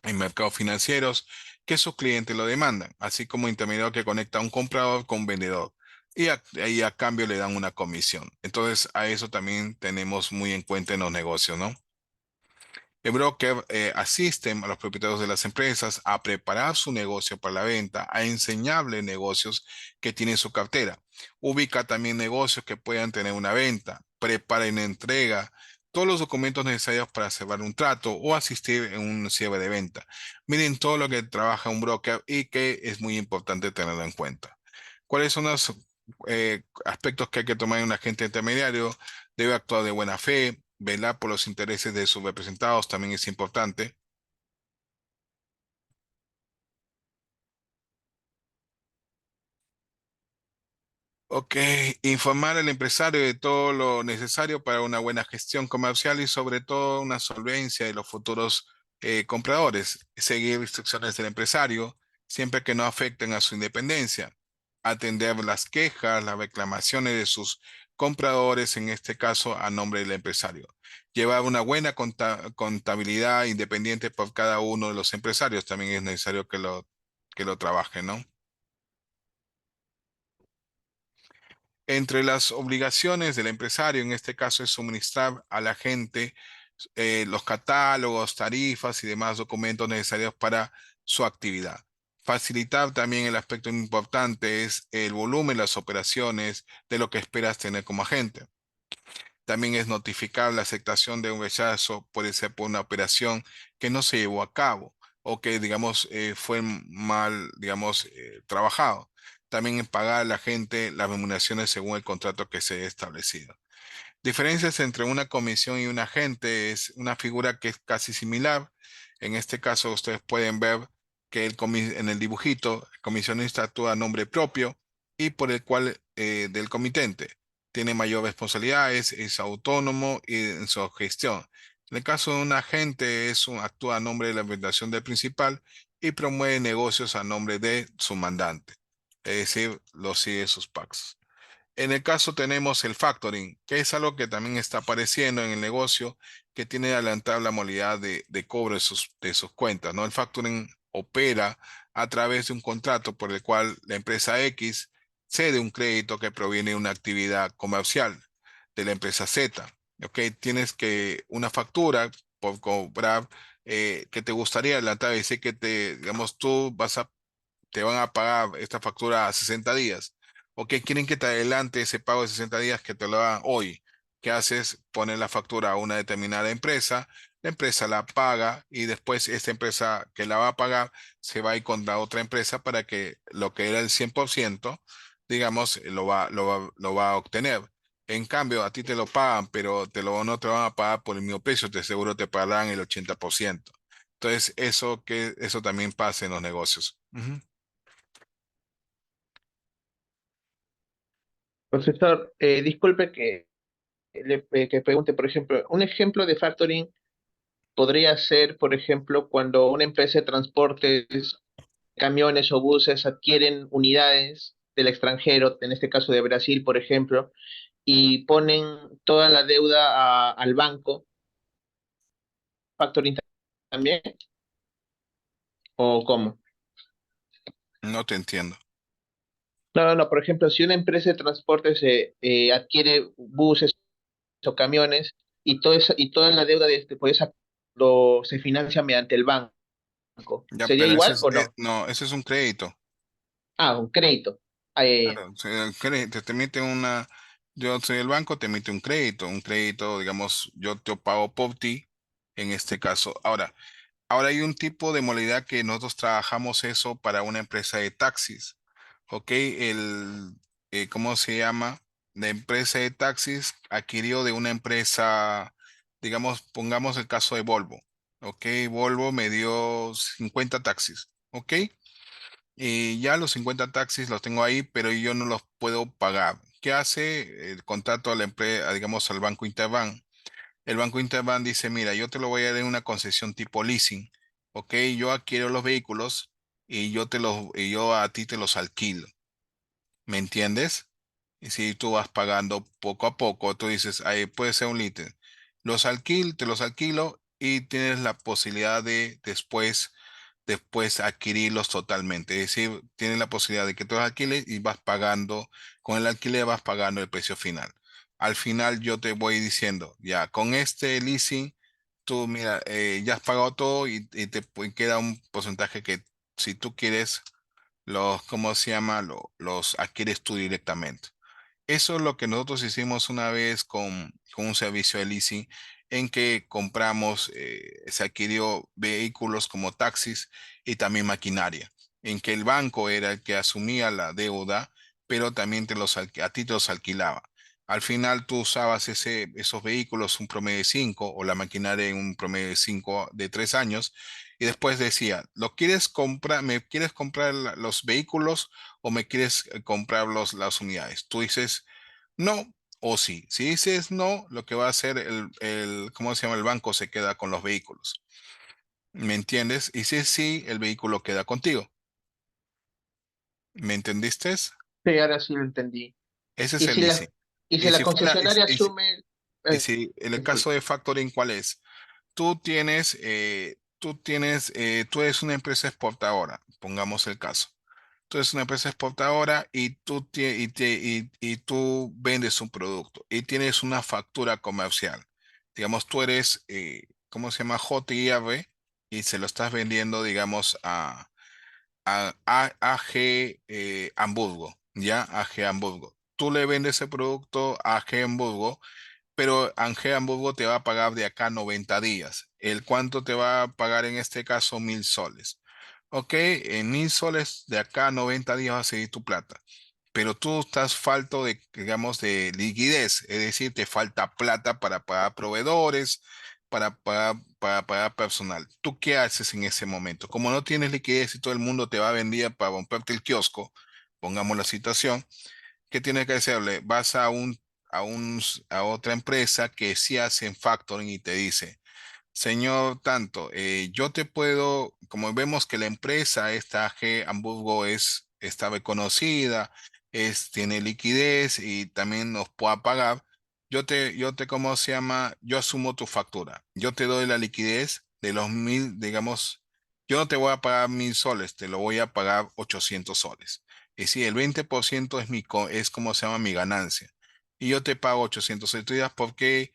en mercados financieros que sus clientes lo demandan, así como intermediario que conecta a un comprador con un vendedor y a cambio le dan una comisión. Entonces, a eso también tenemos muy en cuenta en los negocios, ¿no? El broker asiste a los propietarios de las empresas a preparar su negocio para la venta, a enseñarle negocios que tienen su cartera. Ubica también negocios que puedan tener una venta, prepara y entrega todos los documentos necesarios para cerrar un trato o asistir en un cierre de venta. Miren todo lo que trabaja un broker y que es muy importante tenerlo en cuenta. ¿Cuáles son los aspectos que hay que tomar en un agente intermediario? Debe actuar de buena fe, velar por los intereses de sus representados también es importante. Ok, informar al empresario de todo lo necesario para una buena gestión comercial y sobre todo una solvencia de los futuros compradores. Seguir instrucciones del empresario siempre que no afecten a su independencia. Atender las quejas, las reclamaciones de sus compradores, en este caso a nombre del empresario. Llevar una buena contabilidad independiente por cada uno de los empresarios también es necesario que lo trabajen, ¿no? Entre las obligaciones del empresario, en este caso, es suministrar a la gente los catálogos, tarifas y demás documentos necesarios para su actividad. Facilitar también el aspecto importante es el volumen, las operaciones de lo que esperas tener como agente. También es notificar la aceptación de un rechazo, puede ser por una operación que no se llevó a cabo o que, digamos, fue mal, digamos, trabajado. También en pagar a la gente las remuneraciones según el contrato que se ha establecido. Diferencias entre una comisión y un agente es una figura que es casi similar. En este caso, ustedes pueden ver que en el dibujito, el comisionista actúa a nombre propio y por el cual del comitente. Tiene mayor responsabilidades, es autónomo y en su gestión. En el caso de un agente, actúa a nombre de la organización del principal y promueve negocios a nombre de su mandante. Es decir, los sigue sus pactos. En el caso tenemos el factoring, que es algo que también está apareciendo en el negocio, que tiene adelantada la modalidad de cobro de sus cuentas, ¿no? El factoring opera a través de un contrato por el cual la empresa X cede un crédito que proviene de una actividad comercial de la empresa Z. ¿Ok? Tienes que una factura por cobrar que te gustaría adelantar y sé que digamos, te van a pagar esta factura a 60 días. ¿O que quieren que te adelante ese pago de 60 días que te lo hagan hoy? ¿Qué haces? Pones la factura a una determinada empresa, la empresa la paga y después esta empresa que la va a pagar se va a ir con la otra empresa para que lo que era el 100%, digamos, lo va a obtener. En cambio, a ti te lo pagan, pero no te van a pagar por el mismo precio, te seguro te pagarán el 80%. Entonces, eso también pasa en los negocios. Ujú. Profesor, disculpe que pregunte, por ejemplo, un ejemplo de factoring podría ser, por ejemplo, cuando una empresa de transportes, camiones o buses adquieren unidades del extranjero, en este caso de Brasil, por ejemplo, y ponen toda la deuda al banco, factoring también, ¿o cómo? No te entiendo. No, no, no, por ejemplo, si una empresa de transportes adquiere buses o camiones y toda la deuda de este, pues, se financia mediante el banco. Ya, ¿Sería pero igual o no? no, ese es un crédito. Ah, un crédito. Ah, Claro, o sea, te emite yo soy el banco, te emite un crédito, digamos, yo te pago por ti, en este caso. Ahora hay un tipo de modalidad que nosotros trabajamos eso para una empresa de taxis, ¿ok? ¿Cómo se llama? La empresa de taxis adquirió de una empresa, digamos, pongamos el caso de Volvo, ¿ok? Volvo me dio 50 taxis, ¿ok? Y ya los 50 taxis los tengo ahí, pero yo no los puedo pagar. ¿Qué hace? El contrato a la empresa, digamos, al Banco Interbank. El Banco Interbank dice, mira, yo te lo voy a dar en una concesión tipo leasing, ¿ok? Yo adquiero los vehículos y yo a ti te los alquilo, ¿me entiendes? Y si tú vas pagando poco a poco, tú dices, ahí puede ser un líder. Te los alquilo y tienes la posibilidad de después adquirirlos totalmente. Es decir, tienes la posibilidad de que tú los alquiles y vas pagando, con el alquiler vas pagando el precio final. Al final yo te voy diciendo, ya, con este leasing, tú mira, ya has pagado todo y queda un porcentaje que si tú quieres, ¿cómo se llama? Los adquieres tú directamente. Eso es lo que nosotros hicimos una vez con un servicio de leasing en que compramos, se adquirió vehículos como taxis y también maquinaria, en que el banco era el que asumía la deuda, pero también a ti te los alquilaba. Al final tú usabas esos vehículos un promedio de 5 o la maquinaria en un promedio de 5 de 3 años y después decía, ¿lo quieres comprar? ¿Me quieres comprar los vehículos o me quieres comprar las unidades? Tú dices no o sí. Si dices no, lo que va a hacer ¿cómo se llama? El banco se queda con los vehículos. ¿Me entiendes? Y si es sí, el vehículo queda contigo. ¿Me entendiste? sí, ahora sí lo entendí. Ese es Y el si leasing. la, y si Y la si fuera, concesionaria asume, en el caso disculpe. de factoring, ¿cuál es? Tú eres una empresa exportadora, pongamos el caso. Tú eres una empresa exportadora y tú vendes un producto y tienes una factura comercial. Digamos, tú eres, ¿cómo se llama? JIR y se lo estás vendiendo, digamos, a AG Hamburgo, ¿ya? AG Hamburgo. Tú le vendes ese producto a AG Hamburgo pero Ángel Hamburgo te va a pagar de acá 90 días. ¿El cuánto te va a pagar en este caso? 1.000 soles. Ok, en 1.000 soles de acá a 90 días va a seguir tu plata. Pero tú estás falto de, digamos, de liquidez, es decir, te falta plata para pagar proveedores, para pagar personal. ¿Tú qué haces en ese momento? Como no tienes liquidez y todo el mundo te va a vender para romperte el kiosco, pongamos la situación, ¿qué tienes que hacerle? Vas a otra empresa que sí hacen factoring y te dice, señor Tanto, yo te puedo, como vemos que la empresa, esta G Hamburgo está reconocida, tiene liquidez y también nos puede pagar, ¿cómo se llama? Yo asumo tu factura, yo te doy la liquidez de los 1.000, digamos, yo no te voy a pagar 1.000 soles, te lo voy a pagar 800 soles. Y si el 20% es como se llama mi ganancia, y yo te pago 800 soles, tú dirás, ¿por qué?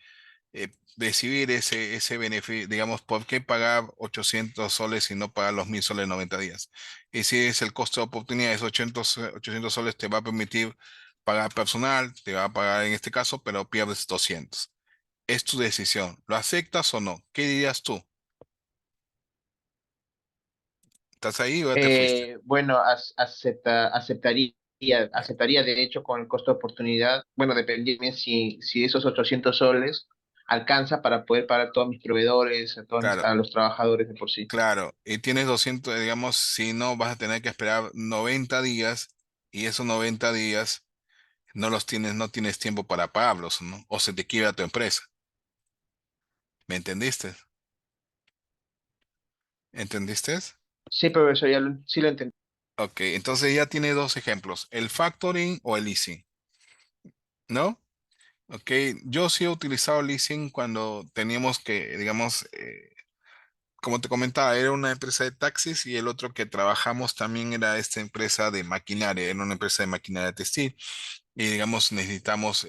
Recibir ese beneficio, digamos, ¿por qué pagar 800 soles y no pagar los 1.000 soles en 90 días? Y si es el costo de oportunidad, esos 800 soles te va a permitir pagar personal, te va a pagar en este caso, pero pierdes 200. Es tu decisión. ¿Lo aceptas o no? ¿Qué dirías tú? ¿Estás ahí o ya te fuiste? Bueno, aceptaría de hecho con el costo de oportunidad. Bueno, dependiendo si esos 800 soles alcanza para poder pagar a todos mis proveedores, Claro, a los trabajadores de por sí. claro. Y tienes 200, digamos, si no, vas a tener que esperar 90 días y esos 90 días no tienes tiempo para pagarlos, ¿no? O se te quiebra tu empresa. ¿Me entendiste? ¿Entendiste? Sí, profesor, sí lo entendí. Ok, entonces ya tiene dos ejemplos, el factoring o el leasing, ¿no? Ok, yo sí he utilizado leasing cuando teníamos que, digamos, como te comentaba, era una empresa de taxis y el otro que trabajamos también era esta empresa de maquinaria, era una empresa de maquinaria textil y digamos necesitamos,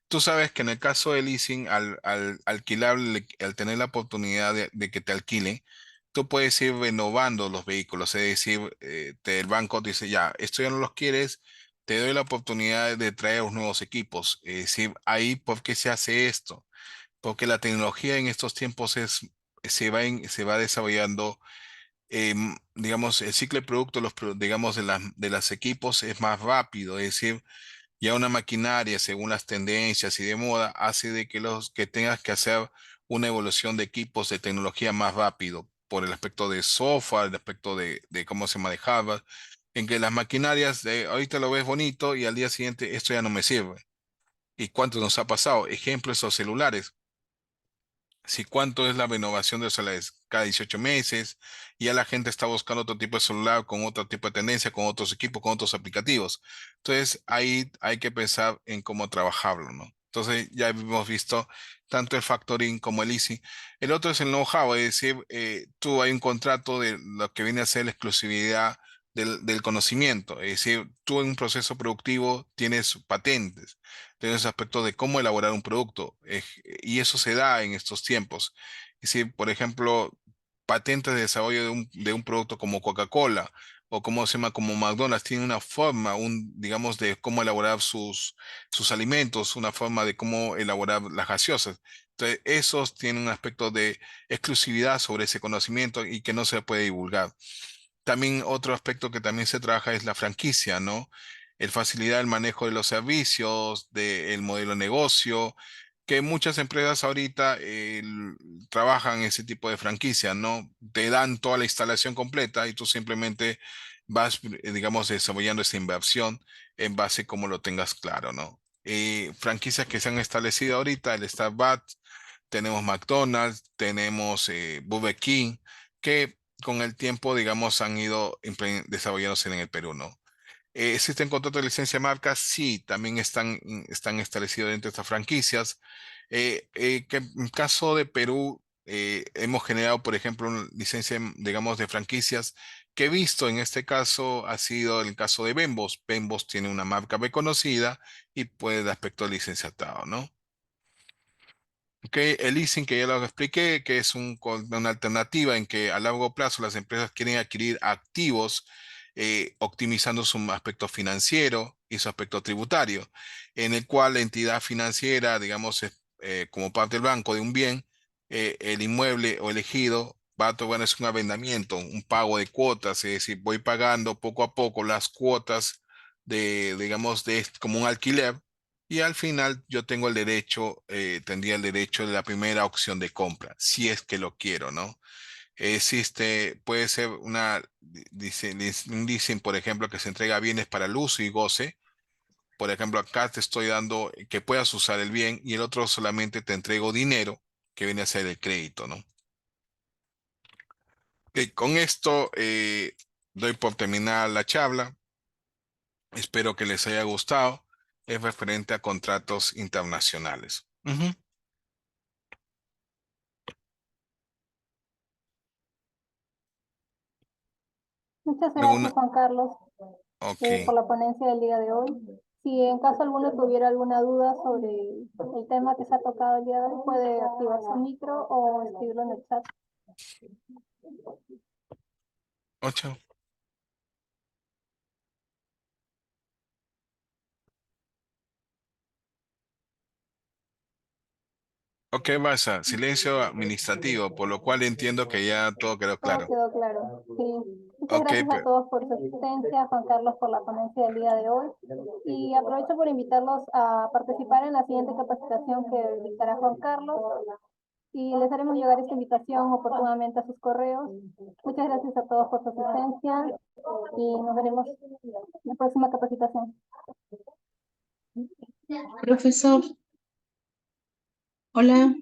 tú sabes que en el caso de leasing, al alquilar, al tener la oportunidad de que te alquilen, tú puedes ir renovando los vehículos, es decir, el banco dice, ya, esto ya no los quieres, te doy la oportunidad de traer los nuevos equipos. Es decir, ahí, ¿por qué se hace esto? Porque la tecnología en estos tiempos se va desarrollando, digamos, el ciclo de producto, digamos, de las equipos es más rápido, es decir, ya una maquinaria, según las tendencias y de moda, hace de que tengas que hacer una evolución de equipos de tecnología más rápido por el aspecto de software, el aspecto de cómo se manejaba, en que las maquinarias, ahorita lo ves bonito y al día siguiente esto ya no me sirve. ¿Y cuánto nos ha pasado? Ejemplo, esos celulares. Si cuánto es la renovación de los celulares cada 18 meses, y ya la gente está buscando otro tipo de celular con otro tipo de tendencia, con otros equipos, con otros aplicativos. Entonces ahí hay que pensar en cómo trabajarlo, ¿no? Entonces ya hemos visto tanto el factoring como el leasing. El otro es el know-how, es decir, tú hay un contrato de lo que viene a ser la exclusividad del conocimiento, es decir, tú en un proceso productivo tienes patentes, tienes aspectos de cómo elaborar un producto, y eso se da en estos tiempos. Es decir, por ejemplo, patentes de desarrollo de un producto como Coca-Cola o como se llama como McDonald's, tiene una forma, digamos, de cómo elaborar sus alimentos, una forma de cómo elaborar las gaseosas. Entonces, esos tienen un aspecto de exclusividad sobre ese conocimiento y que no se puede divulgar. También otro aspecto que también se trabaja es la franquicia, ¿no? El facilitar el manejo de los servicios, del modelo de negocio, que muchas empresas ahorita trabajan ese tipo de franquicia, ¿no? Te dan toda la instalación completa y tú simplemente vas, digamos, desarrollando esa inversión en base como lo tengas claro, ¿no? Franquicias que se han establecido ahorita, el Starbucks, tenemos McDonald's, tenemos Burger King, que con el tiempo, digamos, han ido desarrollándose en el Perú, ¿no? ¿Existen contratos de licencia de marca? Sí, también están establecidos dentro de estas franquicias. Que en caso de Perú, hemos generado, por ejemplo, una licencia, digamos, de franquicias que he visto en este caso ha sido el caso de Bembos. Bembos tiene una marca reconocida y puede dar aspecto de licenciatado, ¿no? Ok, el leasing que ya lo expliqué, que es una alternativa en que a largo plazo las empresas quieren adquirir activos, optimizando su aspecto financiero y su aspecto tributario, en el cual la entidad financiera, digamos, como parte del banco de un bien, el inmueble o elegido va a tomar un arrendamiento, un pago de cuotas, es decir, voy pagando poco a poco las cuotas digamos, como un alquiler, y al final yo tengo el derecho, tendría el derecho de la primera opción de compra, si es que lo quiero, ¿no? Existe, puede ser dicen, por ejemplo, que se entrega bienes para el uso y goce. Por ejemplo, acá te estoy dando que puedas usar el bien y el otro solamente te entrego dinero, que viene a ser el crédito, ¿no? Ok, con esto doy por terminada la charla. Espero que les haya gustado. Es referente a contratos internacionales. Ujú. Muchas ¿Alguna? gracias, Juan Carlos, Ok. por la ponencia del día de hoy. Si en caso alguno tuviera alguna duda sobre el tema que se ha tocado el día de hoy, puede activar su micro o escribirlo en el chat. Ocho. Ok, Basa, silencio administrativo, por lo cual entiendo que ya todo quedó Todo claro. quedó claro. Sí. Muchas Ok, gracias a todos por su asistencia, Juan Carlos por la ponencia del día de hoy. Y aprovecho por invitarlos a participar en la siguiente capacitación que dictará Juan Carlos. Y les haremos llegar esta invitación oportunamente a sus correos. Muchas gracias a todos por su asistencia y nos veremos en la próxima capacitación. Profesor, hola.